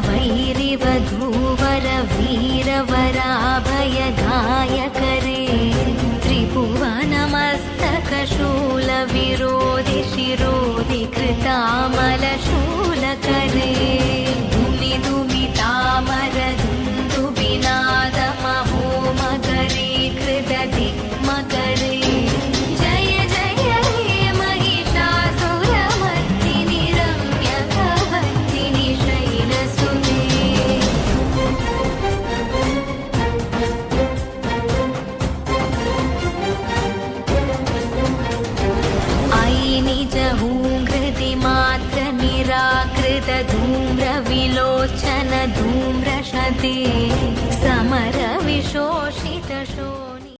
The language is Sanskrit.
वैरिवधूवर वीरवराभयदायकरे त्रिभुवनमस्तकशूलविरोधि शिरोधि कृतामलशूलकरे धुमि दुमितामरदुन्दुबिनादमहोमकरे कृतदिक्मकरे जय जय हे महिषासुरमर्दिनि रम्यकवर्दिनि शैलसुते अयि निज हूङ्कृति मात्र निराकृत धूम्र विलोचन धूम्रशते